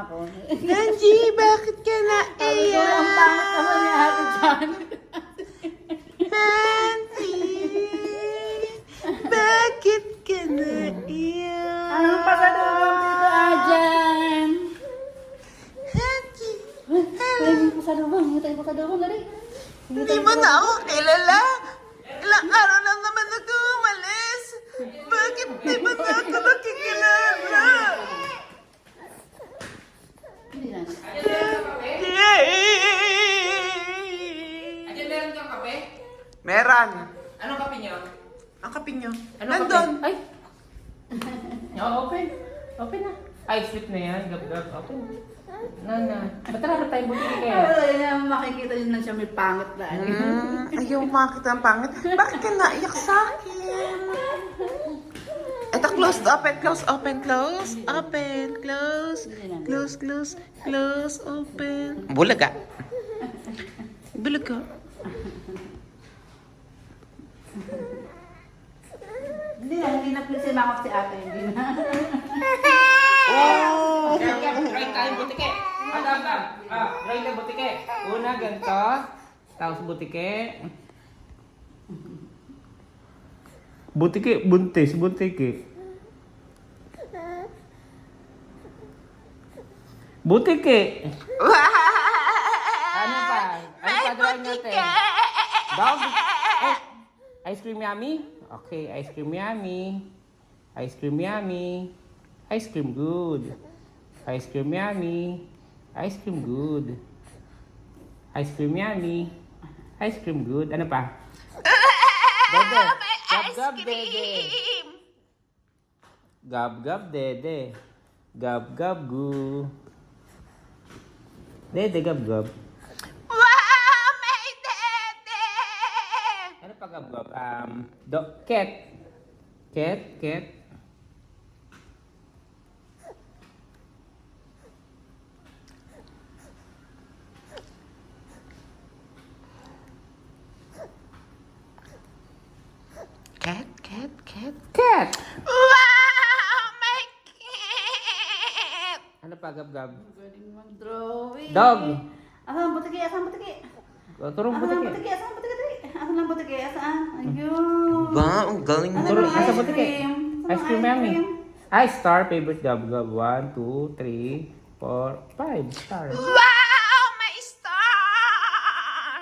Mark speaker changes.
Speaker 1: ako.
Speaker 2: Nancy, bakit ka naiyak?
Speaker 1: Ang pangit naman ni Ate Jan.
Speaker 2: Nancy, bakit ka naiyak?
Speaker 1: Anong pasalubong dito, Ajan?
Speaker 2: Nancy,
Speaker 1: Tayo mo pasalubong. Tayo mo pasalubong, dali.
Speaker 2: hindi mo na ako kilala. Ilang araw lang naman ako umalis. Bakit di ba na ako nakikilala?
Speaker 1: Hindi na.
Speaker 3: Ayan, meron kang kape?
Speaker 2: Meron.
Speaker 3: Anong kape niyo?
Speaker 2: Ang kape nyo.
Speaker 3: Anong
Speaker 2: Nandun.
Speaker 3: kape? Ay! Open. Open na. Ay, sweet na yan. Gab-gab. Open. Na. Ba't harap tayong butiki kaya?
Speaker 1: Ay, makikita nyo lang siya may pangit na.
Speaker 2: Ayaw makita ang pangit. Bakit ka naiyak sa akin? Ito, close, open, close, open, close, open, close, close, close, close, open. Bulaga. Bulaga.
Speaker 1: Hindi na please simakot si ate. Hindi na.
Speaker 2: Oh!
Speaker 3: Gab-gab, dry tayong butiki. Gab-gab. Dry na butiki. Una, ganito. Tapos butiki. Butiki, buntis, butiki. Butiki. Ano pa? Ano pa drawing natin? Dog? Eh, ice cream yummy? Okay, ice cream yummy. Ice cream yummy. Ice cream good. Ice cream yummy. Ice cream good. Ice cream yummy. Ice cream good. Ano pa? Dede. Gab-gab dede. Gab-gab dede. Gab-gab gu. Dede gab-gab.
Speaker 2: Wow, may dede!
Speaker 3: Ano pa gab-gab? Cat. Cat. Cat.
Speaker 2: Wow, may cat!
Speaker 3: Ano pa gab-gab?
Speaker 1: Galing mag-drawing.
Speaker 3: Dog.
Speaker 1: Asan ang butiki? Asan ang butiki?
Speaker 3: Turong
Speaker 1: Asan ang
Speaker 3: butiki.
Speaker 1: butiki? Asan ang butiki? Asan ang butiki? Asan? Ayun.
Speaker 2: Ba, ang galing mo.
Speaker 3: Turong,
Speaker 1: ang
Speaker 3: nasa
Speaker 1: ice
Speaker 3: butiki.
Speaker 1: cream? Saan
Speaker 3: Ice
Speaker 1: ang
Speaker 3: cream
Speaker 1: ice
Speaker 3: yummy.
Speaker 1: cream?
Speaker 3: Ay, star favorite gab-gab. 1, 2, 3, 4, 5 star.
Speaker 2: Wow, may star!